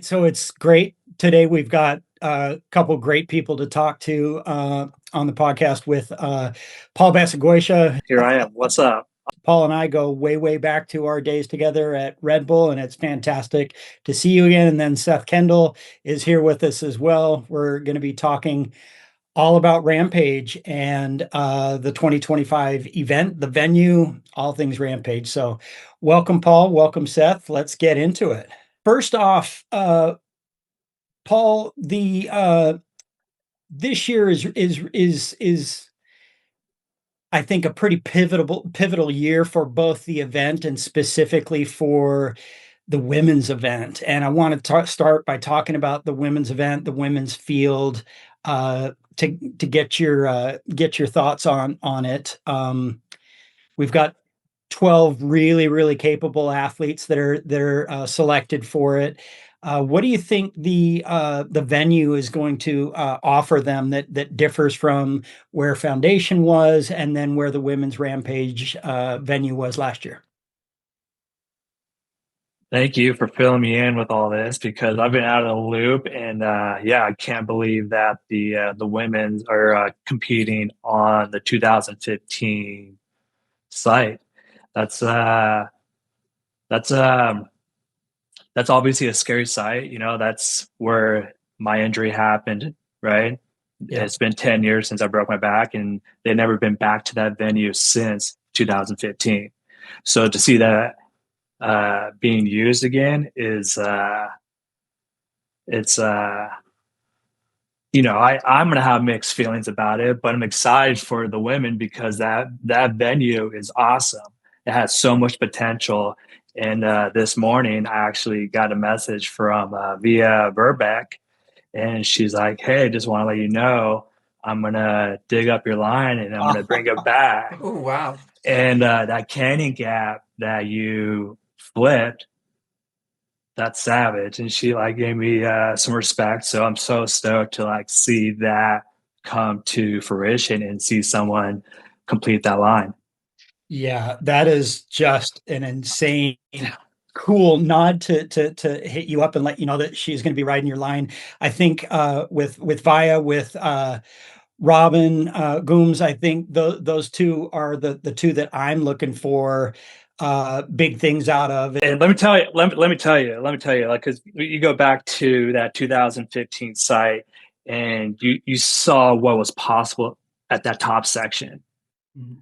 So it's great. Today we've got a couple great people to talk to on the podcast with Paul Basagoitia. Here I am. What's up? Paul and I go way, way back to our days together at Red Bull, and it's fantastic to see you again. And then Seth Kendall is here with us as well. We're going to be talking all about Rampage and the 2025 event, the venue, all things Rampage. So welcome, Paul. Welcome, Seth. Let's get into it. First off, Paul, the this year is I think a pretty pivotal year for both the event and specifically for the women's event. And I want to start by talking about the women's event, the women's field, to get your thoughts on it. We've got 12 really capable athletes that are selected for it. What do you think the venue is going to offer them that differs from where Foundation was and then where the Women's Rampage venue was last year? Thank you for filling me in with all this because I've been out of the loop, and I can't believe that the women's are competing on the 2015 site. That's that's um that's obviously a scary site. You know, that's where my injury happened, right? Yeah. It's been 10 years since I broke my back, and they've never been back to that venue since 2015. So to see that being used again is it's I'm gonna have mixed feelings about it, but I'm excited for the women because that venue is awesome. It has so much potential. And this morning I actually got a message from via Verbeck, and she's like, "Hey, just want to let you know I'm gonna dig up your line and I'm gonna bring it back." Oh, wow. And that canyon gap that you flipped, that's savage. And she like gave me some respect. So I'm so stoked to like see that come to fruition and see someone complete that line. Yeah, that is just an insane cool nod to hit you up and let you know that she's going to be riding your line. I think with Via, with Robin Gooms, I think those two are the two that I'm looking for big things out of. And let me tell you, like, because you go back to that 2015 site and you saw what was possible at that top section. Mm-hmm.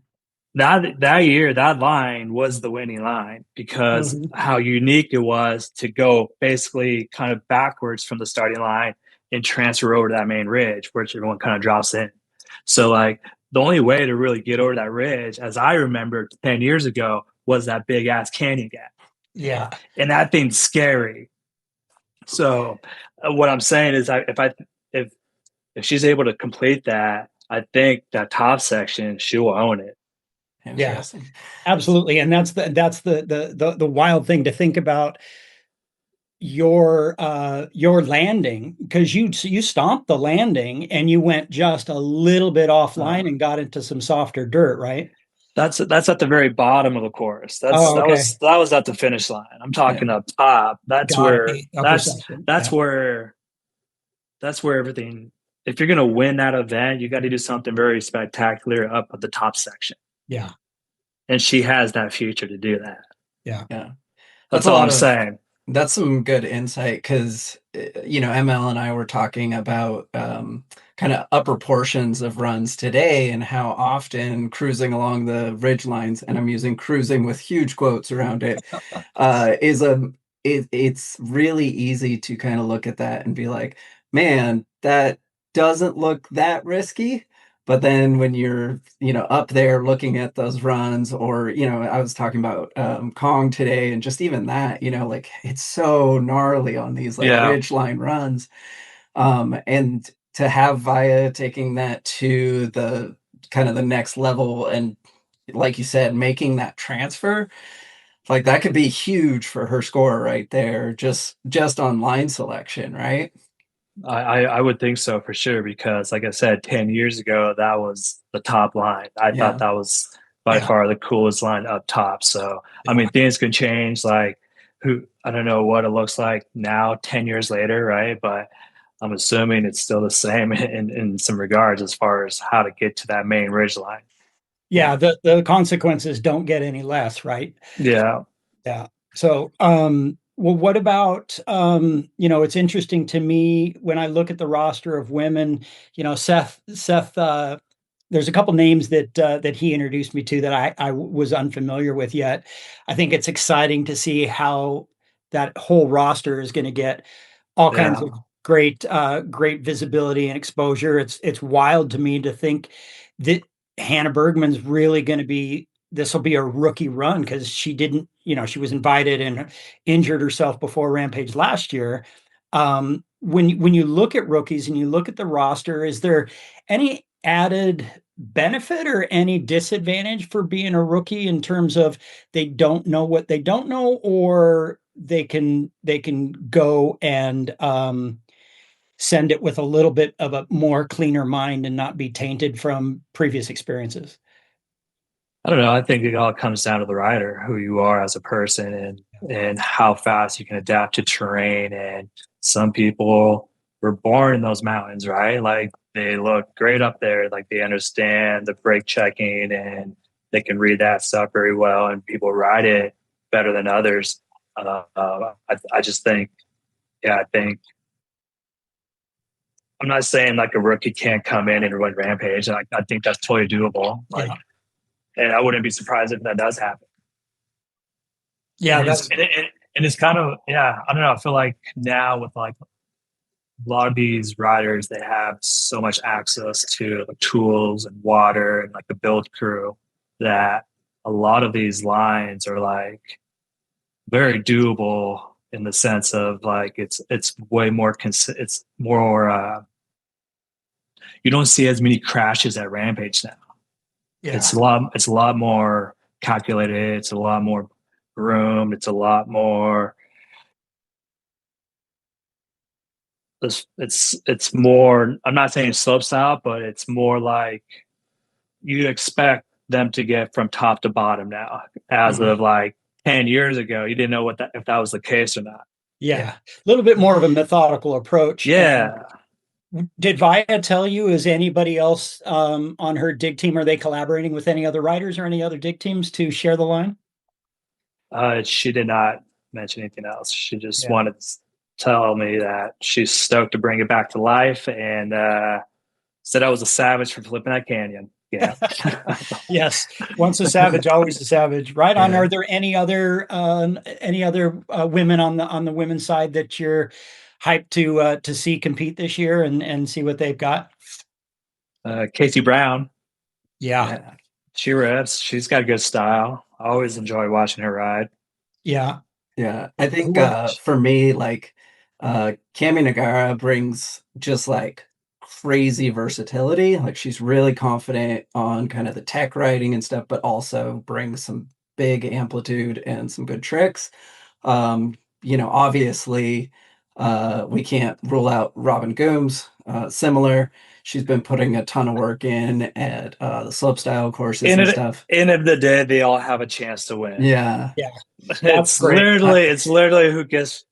That year, that line was the winning line because how unique it was to go basically kind of backwards from the starting line and transfer over to that main ridge, which everyone kind of drops in. So like the only way to really get over that ridge, as I remember 10 years ago, was that big ass canyon gap. Yeah. And that thing's scary. So what I'm saying is if she's able to complete that, I think that top section, she will own it. Yeah, absolutely. And that's the wild thing to think about your landing, because you stomped the landing and you went just a little bit offline and got into some softer dirt, right? That's at the very bottom of the course. That was at the finish line. I'm talking up top. That's where everything. If you're gonna win that event, you got to do something very spectacular up at the top section. Yeah, and she has that future to do that. Yeah. That's all I'm saying. That's some good insight because, ML and I were talking about kind of upper portions of runs today and how often cruising along the ridge lines, and I'm using cruising with huge quotes around it, it's really easy to kind of look at that and be like, man, that doesn't look that risky. But then when you're, up there looking at those runs, or, I was talking about Kong today, and just even that, like it's so gnarly on these ridge line runs. And to have Via taking that to the kind of the next level and, like you said, making that transfer, like that could be huge for her score right there, just on line selection, right? I would think so for sure, because like I said, 10 years ago, that was the top line. I thought that was by far the coolest line up top. So, I mean, things can change. Like who I don't know what it looks like now, 10 years later, right? But I'm assuming it's still the same in some regards as far as how to get to that main ridge line. Yeah, the consequences don't get any less, right? Yeah. Yeah. So, well, what about, it's interesting to me when I look at the roster of women, Seth, there's a couple names that he introduced me to that I was unfamiliar with yet. I think it's exciting to see how that whole roster is going to get all kinds Yeah. of great visibility and exposure. It's wild to me to think that Hannah Bergman's really going to be this will be a rookie run because she didn't, she was invited and injured herself before Rampage last year. When you look at rookies and you look at the roster, is there any added benefit or any disadvantage for being a rookie in terms of they don't know what they don't know, or they can go and send it with a little bit of a more cleaner mind and not be tainted from previous experiences? I don't know. I think it all comes down to the rider, who you are as a person, and how fast you can adapt to terrain. And some people were born in those mountains, right? Like they look great up there, like they understand the brake checking and they can read that stuff very well. And people ride it better than others. I just think, yeah, I think I'm not saying like a rookie can't come in and run Rampage. I think that's totally doable. Like, Yeah. and I wouldn't be surprised if that does happen. Yeah, that's And it's kind of, yeah, I don't know. I feel like now with like a lot of these riders, they have so much access to like tools and water and like the build crew, that a lot of these lines are like very doable in the sense of like it's way more it's more you don't see as many crashes at Rampage now. yeah. It's a lot more calculated. It's a lot more groomed. It's a lot more. It's more. I'm not saying slope style, but it's more like you expect them to get from top to bottom now. As Mhm. of like 10 years ago, you didn't know what that if that was the case or not. Yeah. A little bit more of a methodical approach. And Yeah, did Vaya tell you, is anybody else on her dig team? Are they collaborating with any other riders or any other dig teams to share the line? she did not mention anything else. She just Yeah. wanted to tell me that she's stoked to bring it back to life, and said I was a savage for flipping that canyon. Yeah. Yes. Once a savage, always a savage. Right on. Yeah. Are there any other women on the women's side that you're hyped to see compete this year and see what they've got? Casey Brown. Yeah. Yeah. She rips. She's got good style. I always enjoy watching her ride. Yeah. Yeah, I think Who else? for me, like Cami Nagara brings just like crazy versatility. Like she's really confident on kind of the tech riding and stuff, but also brings some big amplitude and some good tricks. Obviously, we can't rule out Robin Gooms. Similar, she's been putting a ton of work in at the slopestyle courses In and it, stuff. end of the day, they all have a chance to win. Yeah, Yeah. That's It's great. literally who gets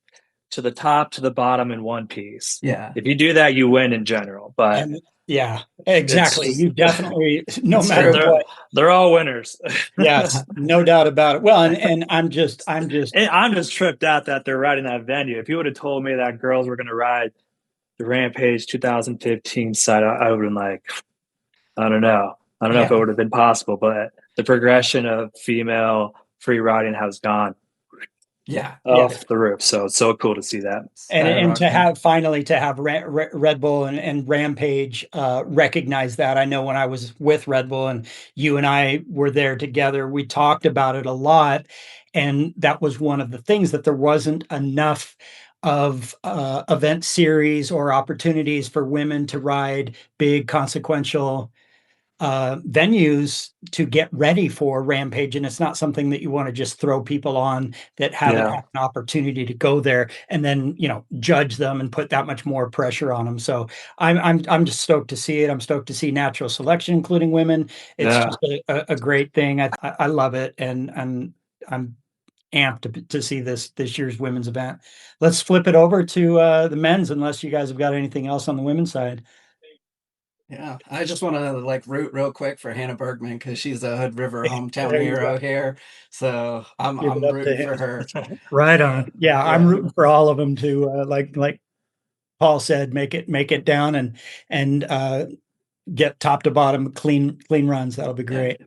to the top to the bottom in one piece. yeah. If you do that, you win in general. But And yeah, exactly. it's You definitely, no That's matter true. what. they're all winners. Yes, no doubt about it. Well, and I'm just And I'm just tripped out that they're riding that venue. If you would have told me that girls were going to ride the Rampage 2015 side, I would have been like, I don't know. I don't know if yeah, it would have been possible, but the progression of female free riding has gone Yeah. yeah. off the roof. So it's so cool to see that. And to Skyrocketing. have finally to have Red Bull and Rampage recognize that. I know when I was with Red Bull and you and I were there together, we talked about it a lot, and that was one of the things, that there wasn't enough of event series or opportunities for women to ride big consequential venues to get ready for Rampage. And it's not something that you want to just throw people on that haven't Yeah. had an opportunity to go there and then, judge them and put that much more pressure on them. So I'm just stoked to see it. I'm stoked to see natural selection, including women. It's Yeah. just a great thing. I love it. And I'm amped to see this year's women's event. Let's flip it over to the men's, unless you guys have got anything else on the women's side. Yeah, I just want to like root real quick for Hannah Bergman because she's a Hood River hometown There you hero go. here. So Give it I'm up to rooting for her. Right on. Yeah, I'm Yeah. rooting for all of them to like Paul said, make it down and get top to bottom clean runs. That'll be great.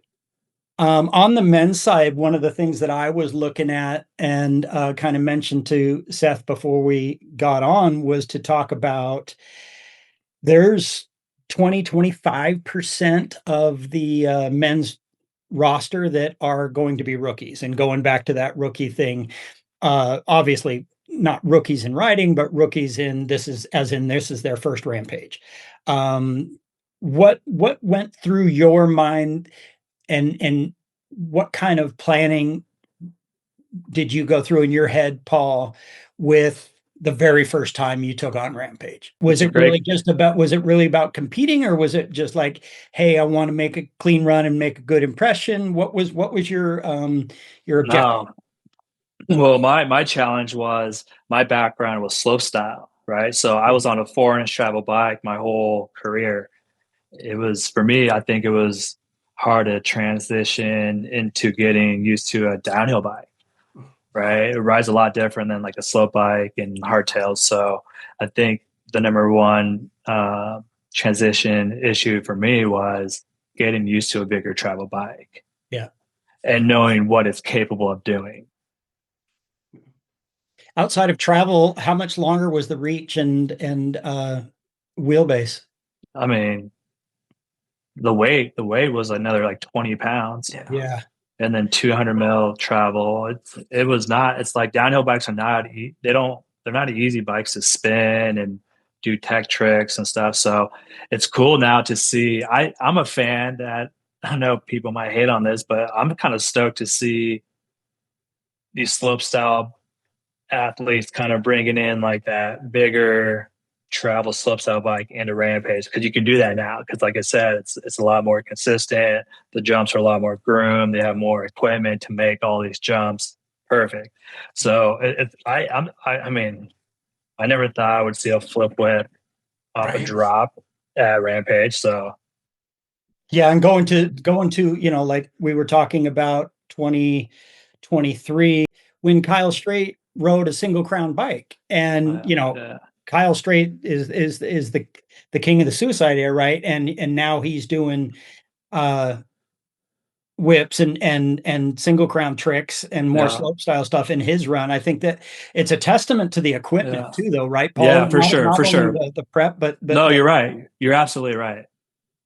On the men's side, one of the things that I was looking at and kind of mentioned to Seth before we got on was to talk about there's 25% of the men's roster that are going to be rookies. And going back to that rookie thing, obviously not rookies in riding, but rookies in this is their first Rampage. What went through your mind, and what kind of planning did you go through in your head, Paul, with the very first time you took on Rampage? Was it really about competing, or was it just like, hey, I want to make a clean run and make a good impression? What was your objective? No. Well, my challenge was my background was slope style, right? So I was on a 4-inch travel bike my whole career. It was, for me, I think it was hard to transition into getting used to a downhill bike, right? It rides a lot different than like a slope bike and hardtails. So I think the number one transition issue for me was getting used to a bigger travel bike. Yeah. And knowing what it's capable of doing. Outside of travel, how much longer was the reach and wheelbase? I mean, the weight was another like 20 pounds. Yeah. And then 200 mil travel. It's like downhill bikes are they're not easy bikes to spin and do tech tricks and stuff. So it's cool now to see. I'm a fan that, I know people might hate on this, but I'm kind of stoked to see these slope style athletes kind of bringing in like that bigger travel slopestyle bike into Rampage, because you can do that now. Because like I said, it's a lot more consistent. The jumps are a lot more groomed. They have more equipment to make all these jumps perfect. So I mean, I never thought I would see a flip whip off a drop at Rampage. So yeah, and going to like we were talking about 2023 when Kyle Strait rode a single crown bike, and Kyle Strait is the king of the suicide air, right? And now he's doing whips and single crown tricks and more slope style stuff in his run. I think that it's a testament to the equipment too, though, right, Paul? Yeah, for sure. The prep, but no, you're right. You're absolutely right.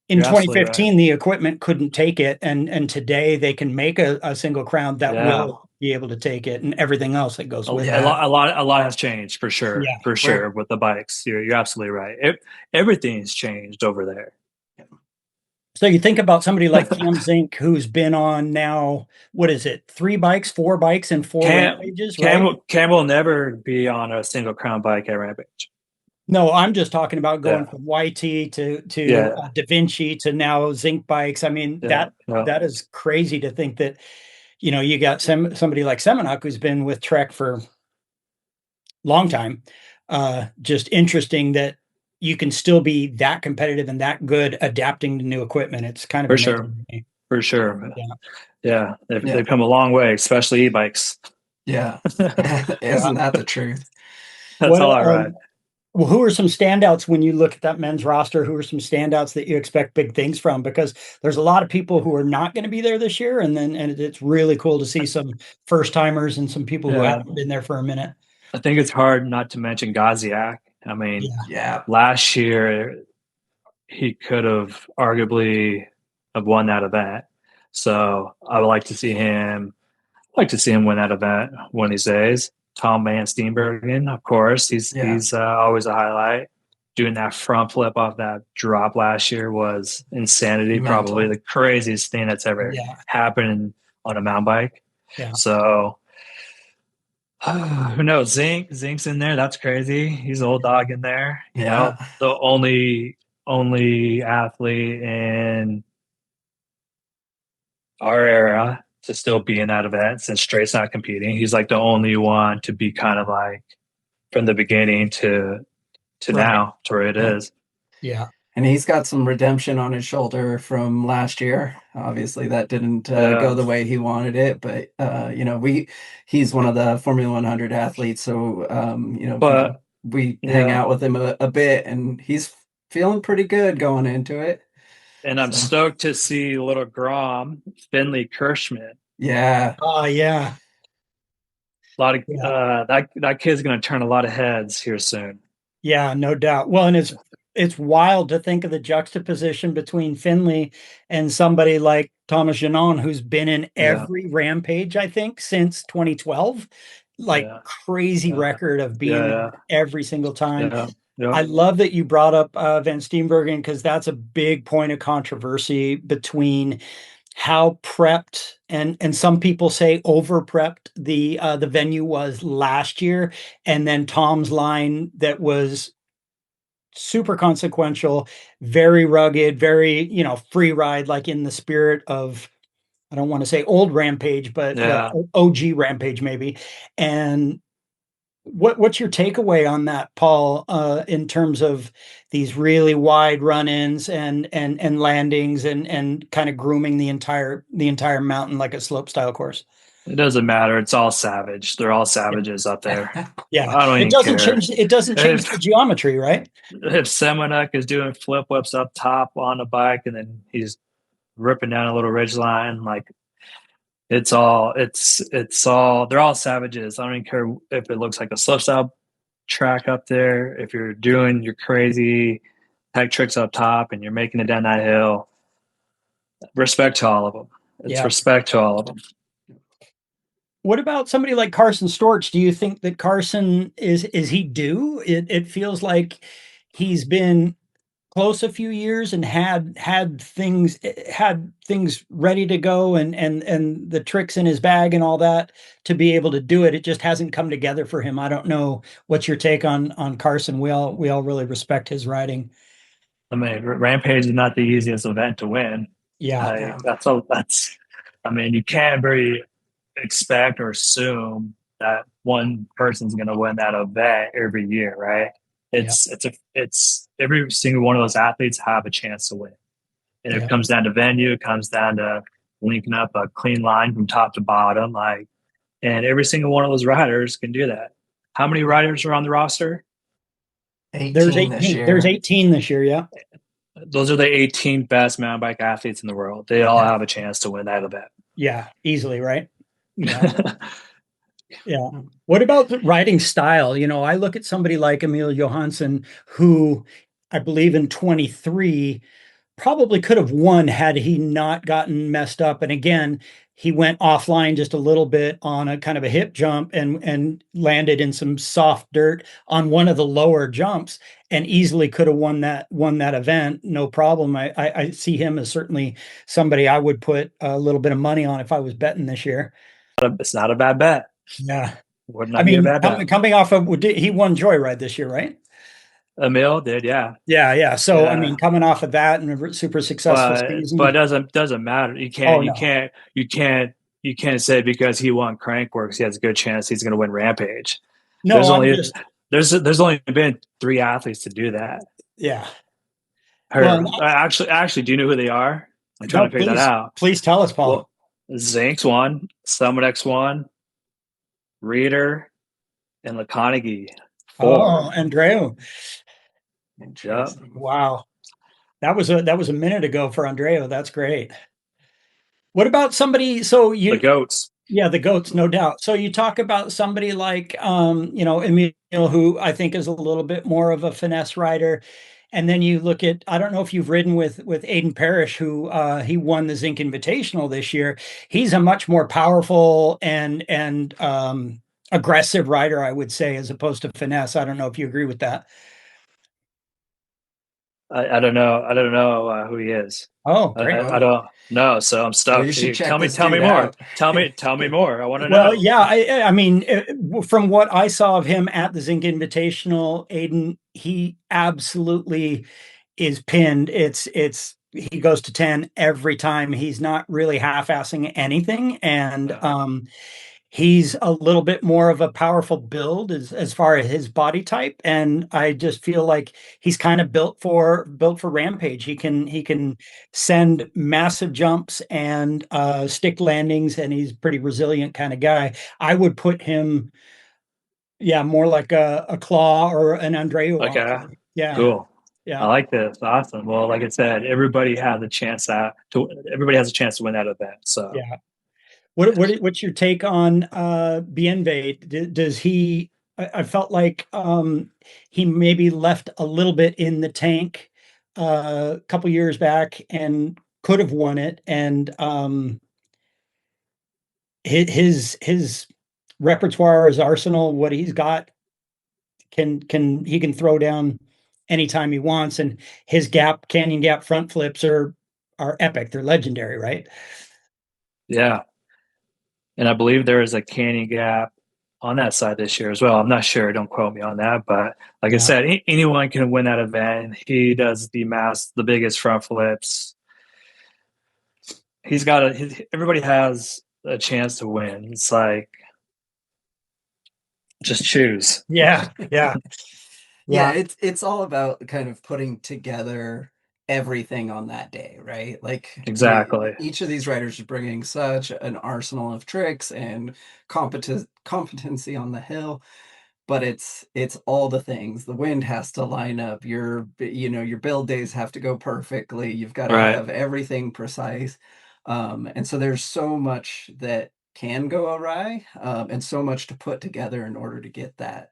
In 2015, the equipment couldn't take it, and today they can make a single crown that will be able to take it, and everything else that goes with it. A lot has changed for sure. Yeah. For sure, with the bikes, you're absolutely right. Everything's changed over there. So you think about somebody like Cam Zink, who's been on now, what is it, 4 bikes and 4 Rampages, right? Cam will never be on a single crown bike at Rampage. No, I'm just talking about going from YT to Da Vinci to now Zink bikes. I mean, that is crazy to think that, you got somebody like Semenuk who's been with Trek for a long time. Just interesting that you can still be that competitive and that good adapting to new equipment. It's kind of amazing. For sure. Yeah. They've come a long way, especially e-bikes. Yeah. Isn't that the truth? That's all right. Well, who are some standouts when you look at that men's roster? Who are some standouts that you expect big things from? Because there's a lot of people who are not going to be there this year, and it's really cool to see some first timers and some people who haven't been there for a minute. I think it's hard not to mention Gaziak. I mean, last year he could have arguably have won that event. So I would like to see him. Win that event one of these days. Tom Van Steenbergen, of course, he's always a highlight. Doing that front flip off that drop last year was insanity. Probably the craziest thing that's ever happened on a mountain bike. Yeah. So who knows? Zink's in there. That's crazy. He's an old dog in there. You know, the only athlete in our era to still be in that event since Straight's not competing. He's like the only one to be kind of like from the beginning to now to where it is. Yeah. And he's got some redemption on his shoulder from last year. Obviously, that didn't go the way he wanted it, but he's one of the Formula 100 athletes, so But we hang out with him a bit, and he's feeling pretty good going into it. And I'm stoked to see little Grom, Finley Kirschman. Yeah. Oh, yeah. A lot of that kid's going to turn a lot of heads here soon. Yeah, no doubt. Well, and it's wild to think of the juxtaposition between Finley and somebody like Thomas Janon, who's been in every Rampage, I think, since 2012. Like crazy record of being there every single time. I love that you brought up Van Steenbergen, because that's a big point of controversy between how prepped and some people say over prepped the venue was last year, and then Tom's line that was super consequential, very rugged, very free ride, like in the spirit of, I don't want to say old Rampage, but OG Rampage maybe. And what's your takeaway on that, Paul, in terms of these really wide run-ins and landings and kind of grooming the entire mountain like a slope style course? It doesn't matter. It's all savage. They're all savages up there. Yeah, I don't it doesn't change. It doesn't change the geometry, right? If Semenuk is doing flip whips up top on a bike and then he's ripping down a little ridge line, like it's all they're all savages. I don't even care if it looks like a slopestyle track up there. If you're doing your crazy tech tricks up top and you're making it down that hill, respect to all of them. It's respect to all of them. What about somebody like Carson Storch? Do you think that Carson is he due? It feels like he's been close a few years and had things ready to go and the tricks in his bag and all that to be able to do it. It just hasn't come together for him. I don't know what's your take on Carson. We all really respect his riding. I mean, Rampage is not the easiest event to win. Yeah, I mean, you can't very expect or assume that one person's going to win that event every year, right? It's every single one of those athletes have a chance to win. And it comes down to venue, it comes down to linking up a clean line from top to bottom, and every single one of those riders can do that. How many riders are on the roster? 18 There's 18 this year. There's 18 this year, yeah. Those are the 18 best mountain bike athletes in the world. They all have a chance to win that event. Yeah, easily, right? Yeah. Yeah. What about the riding style? I look at somebody like Emil Johansson, who I believe in 23 probably could have won had he not gotten messed up. And again, he went offline just a little bit on a kind of a hip jump and landed in some soft dirt on one of the lower jumps and easily could have won that event. No problem. I see him as certainly somebody I would put a little bit of money on if I was betting this year. It's not a bad bet. Yeah. Would not be a bad bet. Coming off of, he won Joyride this year, right? Emil did, yeah. Yeah. So, I mean, coming off of that and a super successful season. But it doesn't matter. You can't say because he won Crankworks, he has a good chance he's going to win Rampage. No, there's only been 3 athletes to do that. Yeah. Actually, do you know who they are? I'm trying to figure that out. Please tell us, Paul. Well, Zinks won, Summit won, Reeder, and Laconaghy. Oh, Andreu. Yep. Wow. That was a minute ago for Andreu. That's great. What about somebody? The goats. Yeah, the goats, no doubt. So you talk about somebody like Emil, who I think is a little bit more of a finesse rider. And then you look at, I don't know if you've ridden with Aiden Parrish, who he won the Zinc Invitational this year. He's a much more powerful and aggressive rider, I would say, as opposed to finesse. I don't know if you agree with that. I don't know who he is. Oh, great. I don't know. So I'm stuck. Well, tell me more. Tell me more. I want to know. Well, yeah, I mean, from what I saw of him at the Zinc Invitational, Aiden, he absolutely is pinned. It's he goes to 10 every time. He's not really half-assing anything. And he's a little bit more of a powerful build as far as his body type. And I just feel like he's kind of built for Rampage. He can send massive jumps and stick landings, and he's a pretty resilient kind of guy. I would put him, yeah, more like a Claw or an Andreu. Okay, Yeah. cool. I Yeah. like this. Awesome. Well, like I said, everybody has a chance to win that event. So Yeah. What's your take on Bienve? Does he? I felt like he maybe left a little bit in the tank a couple years back and could have won it. And his repertoire, his arsenal, what he's got, he can throw down anytime he wants. And his canyon gap front flips are epic. They're legendary, right? yeah, and I believe there is a canyon gap on that side this year as well. I'm not sure. Don't quote me on that, but like I Yeah. said, anyone can win that event. He does the biggest front flips. Everybody has a chance to win. It's like just choose. Yeah. Yeah. Yeah, it's all about kind of putting together everything on that day, right? Like Exactly. each of these riders is bringing such an arsenal of tricks and competency on the hill, but it's all the things. The wind has to line up. Your build days have to go perfectly. You've got to Right. have everything precise. And so there's so much that can go awry, and so much to put together in order to get that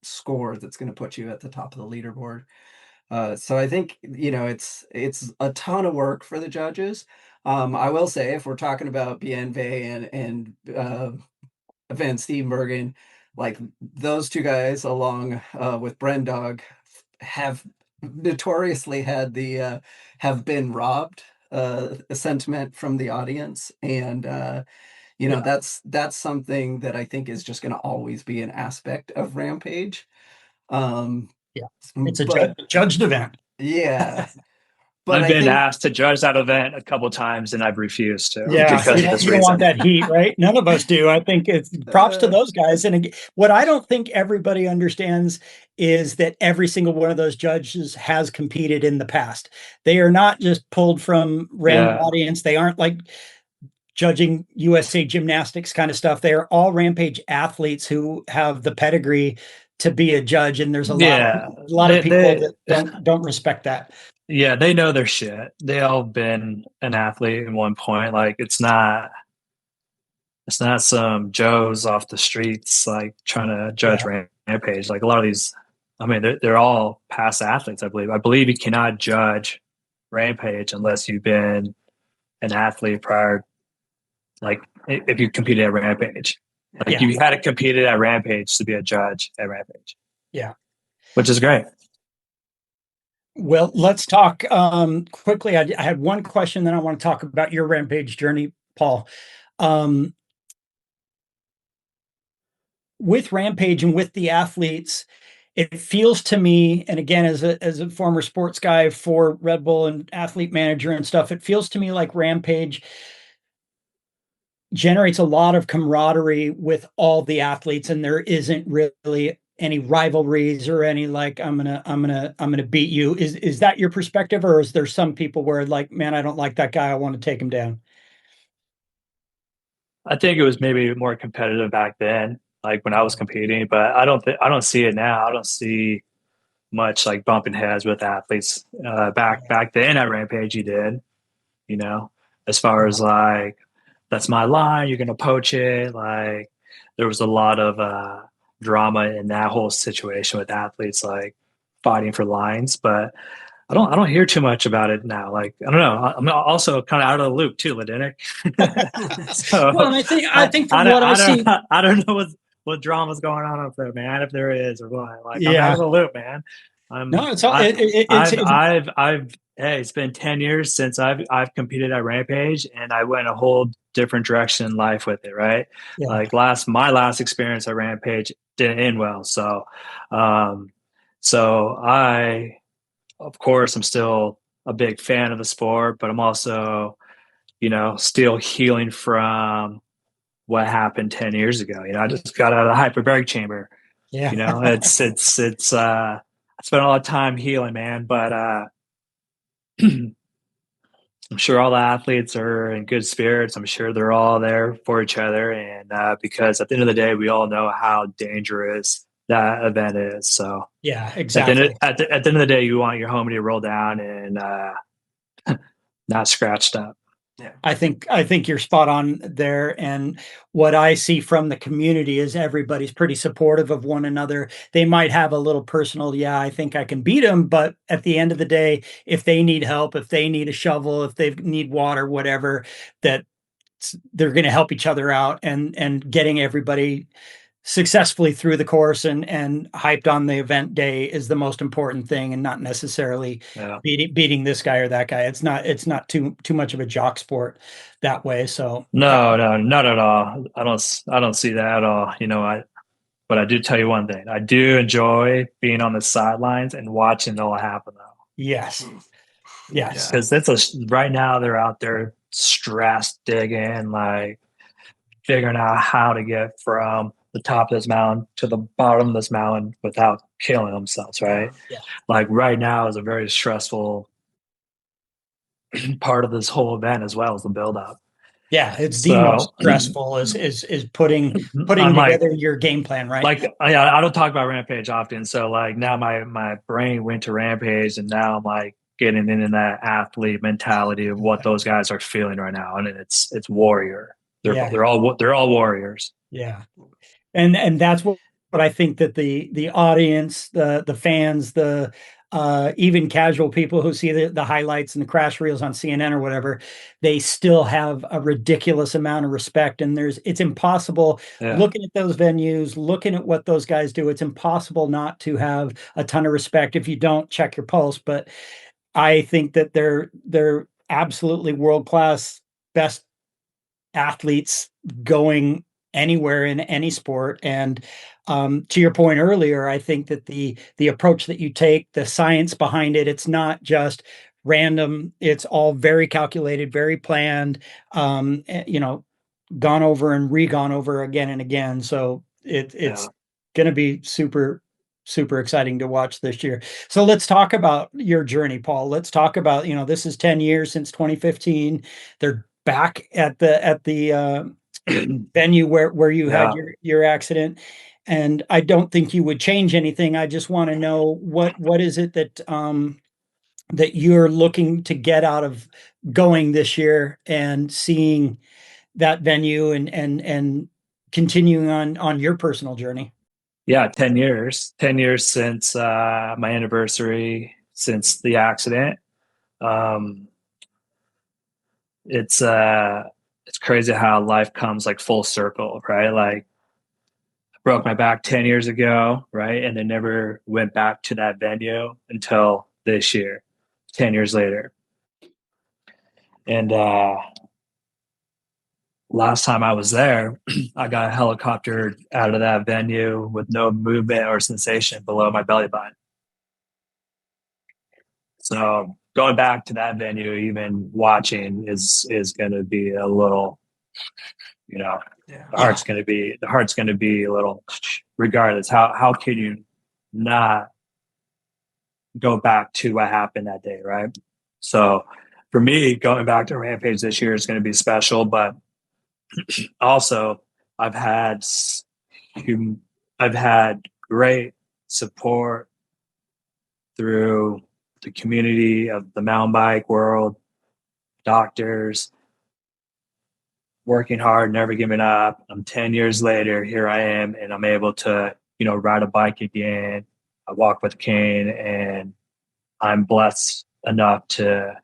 score that's going to put you at the top of the leaderboard. So I think, it's a ton of work for the judges. I will say, if we're talking about Bienve and Van Steenbergen, like those two guys, along with Brendog, have notoriously have been robbed a sentiment from the audience, and Yeah. that's something that I think is just going to always be an aspect of Rampage. Um, Yeah. It's a but judged event. yeah, but I've I been think asked to judge that event a couple times and I've refused to Yeah, because of this you don't want reason. that heat, right? None of us do. I think it's props to uh, those guys. And what I don't think everybody understands is that every single one of those judges has competed in the past. They are not just pulled from random Yeah. audience. They aren't like judging USA gymnastics kind of stuff. They are all Rampage athletes who have the pedigree to be a judge. And there's a Yeah. lot of people that don't respect that. Yeah, they know their shit. They all been an athlete at one point. Like it's not some Joes off the streets like trying to judge Yeah. Rampage. Like a lot of these, I mean, they're all past athletes. I believe. I believe you cannot judge Rampage unless you've been an athlete prior. Like if you competed at Rampage, like Yeah. you had to compete at Rampage to be a judge at Rampage. Yeah. Which is great. Well, let's talk quickly. I had one question, then I want to talk about your Rampage journey, Paul. Um, with Rampage and with the athletes, it feels to me, and again, as a former sports guy for Red Bull and athlete manager and stuff, it feels to me like Rampage generates a lot of camaraderie with all the athletes, and there isn't really any rivalries or any like I'm gonna beat you. Is that your perspective, or is there some people where like, man, I don't like that guy, I want to take him down? I think it was maybe more competitive back then, like when I was competing, but I don't see it now. I don't see much like bumping heads with athletes. Back then at Rampage, you did, you know, as far as like that's my line, you're gonna poach it. Like there was a lot of drama in that whole situation with athletes like fighting for lines, but I don't hear too much about it now. Like I don't know. I'm also kind of out of the loop too, Ladinic. Well, and So I think from what I see, I don't know what drama's going on up there, man. If there is or what, like I'm out yeah, of the loop, man. no, it's all it's I've hey, it's been 10 years since I've competed at Rampage, and I went a whole different direction in life with it. Right, yeah, like my last experience at Rampage didn't end well, so I of course I'm still a big fan of the sport, but I'm also, still healing from what happened 10 years ago. I just got out of the hyperbaric chamber. Yeah. I spent a lot of time healing, man, but I'm sure all the athletes are in good spirits. I'm sure they're all there for each other. And because at the end of the day, we all know how dangerous that event is. So Yeah, exactly. at the end of the day, you want your homie to roll down and not scratched up. Yeah. I think you're spot on there. And what I see from the community is everybody's pretty supportive of one another. They might have a little personal, yeah, I think I can beat them, but at the end of the day, if they need help, if they need a shovel, if they need water, whatever, that they're going to help each other out, and getting everybody successfully through the course and hyped on the event day is the most important thing, and not necessarily beating this guy or that guy. It's not too much of a jock sport that way. So No, not at all. I don't see that at all. But I do tell you one thing. I do enjoy being on the sidelines and watching it all happen, though. Yes. Because right now they're out there stressed, digging, like figuring out how to get from the top of this mountain to the bottom of this mountain without killing themselves, right? Yeah. Like right now is a very stressful part of this whole event as well as the build up. Yeah, it's the most stressful is putting together your game plan, right? Like I don't talk about Rampage often, so like now my brain went to Rampage, and now I'm like getting into that athlete mentality of what those guys are feeling right now, and it's warrior. They're all warriors. Yeah, and that's what I think that the audience, the fans, the even casual people who see the highlights and the crash reels on CNN or whatever, they still have a ridiculous amount of respect. And it's impossible looking at those venues, looking at what those guys do. It's impossible not to have a ton of respect if you don't check your pulse. But I think that they're absolutely world-class, best athletes going anywhere in any sport. And to your point earlier, I think that the approach that you take, the science behind it, it's not just random. It's all very calculated, very planned. Gone over and re-gone over again and again. So it's going to be super exciting to watch this year. So let's talk about your journey, Paul. Let's talk about, this is 10 years since 2015. They're back at the venue where you had your accident. And I don't think you would change anything. I just want to know what is it that that you're looking to get out of going this year and seeing that venue and continuing on your personal journey. Yeah, 10 years since my anniversary, since the accident. It's crazy how life comes like full circle, right? Like I broke my back 10 years ago, right? And then never went back to that venue until this year, 10 years later. And last time I was there, I got helicoptered out of that venue with no movement or sensation below my belly button. So going back to that venue, even watching is going to be a little, the heart's going to be a little, regardless. How can you not go back to what happened that day, right? So for me, going back to Rampage this year is going to be special, but also I've had great support through the community of the mountain bike world, doctors, working hard, never giving up. I'm 10 years later, here I am, and I'm able to, ride a bike again. I walk with a cane, and I'm blessed enough to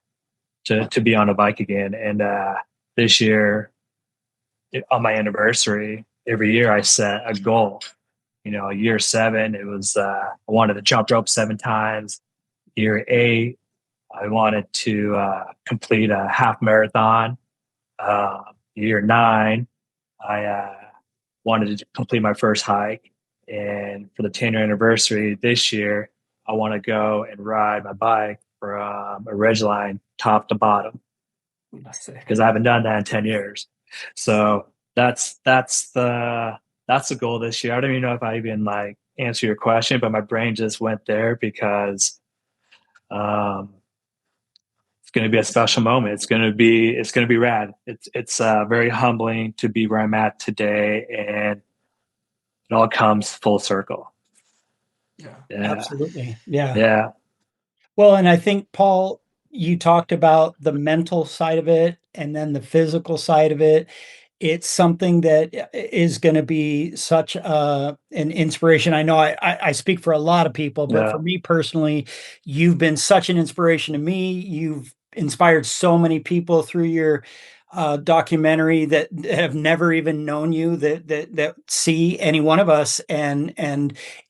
be on a bike again. And this year, on my anniversary, every year I set a goal. Year 7, it was I wanted to jump rope 7 times. Year 8, I wanted to complete a half marathon. Year 9, I wanted to complete my first hike. And for the 10-year anniversary this year, I want to go and ride my bike from a Ridgeline top to bottom That's sick. because I haven't done that in 10 years. So that's the goal this year. I don't even know if I even like answer your question, but my brain just went there because it's going to be a special moment. It's going to be rad. It's very humbling to be where I'm at today, and it all comes full circle. Yeah. Absolutely. Yeah. Yeah. Well, and I think, Paul, you talked about the mental side of it and then the physical side of it. It's something that is going to be such an inspiration. I know I speak for a lot of people, but for Yeah. me personally, you've been such an inspiration to me. You've inspired so many people through your documentary that have never even known you, that see any one of us, and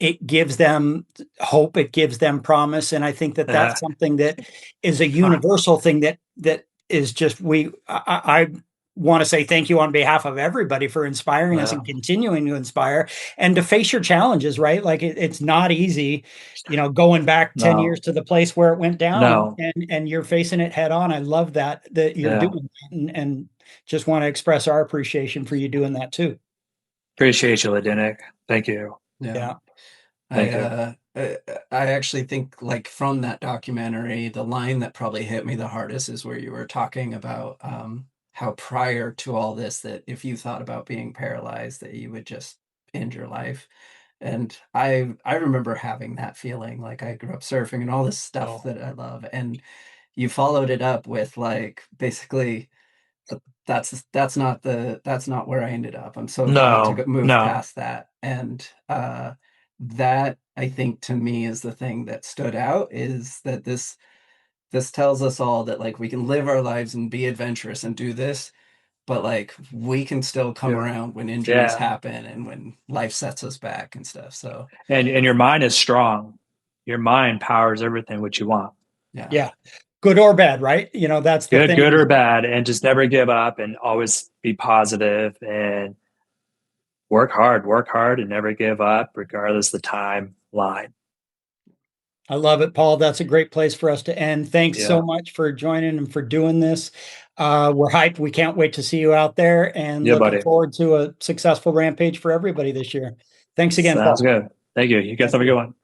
it gives them hope, it gives them promise, and I think that Yeah. that's something that is a universal thing that is just I want to say thank you on behalf of everybody for inspiring us Yeah. and continuing to inspire and to face your challenges, right? Like it's not easy, going back 10 No. years to the place where it went down, No. and you're facing it head on. I love that you're Yeah. doing that, and just want to express our appreciation for you doing that too. Appreciate you, Ladinic. Thank you. Yeah. Thank you. I actually think like from that documentary, the line that probably hit me the hardest is where you were talking about how prior to all this, that if you thought about being paralyzed, that you would just end your life. And I remember having that feeling. Like I grew up surfing and all this stuff that I love, and you followed it up with like basically that's not where I ended up. I'm so glad to No. move No. past that. And that I think to me is the thing that stood out, is that this tells us all that like we can live our lives and be adventurous and do this, but like we can still come Yeah. around when injuries Yeah. happen and when life sets us back and stuff. So And your mind is strong. Your mind powers everything what you want. Yeah. Good or bad, right? That's the thing. Good or bad, and just never give up and always be positive and work hard and never give up regardless of the timeline. I love it, Paul. That's a great place for us to end. Thanks so Yeah. much for joining and for doing this. We're hyped. We can't wait to see you out there, and Yeah, looking buddy. forward to a successful rampage for everybody this year. Thanks again, Sounds Paul. good. Thank you. You guys have a good one.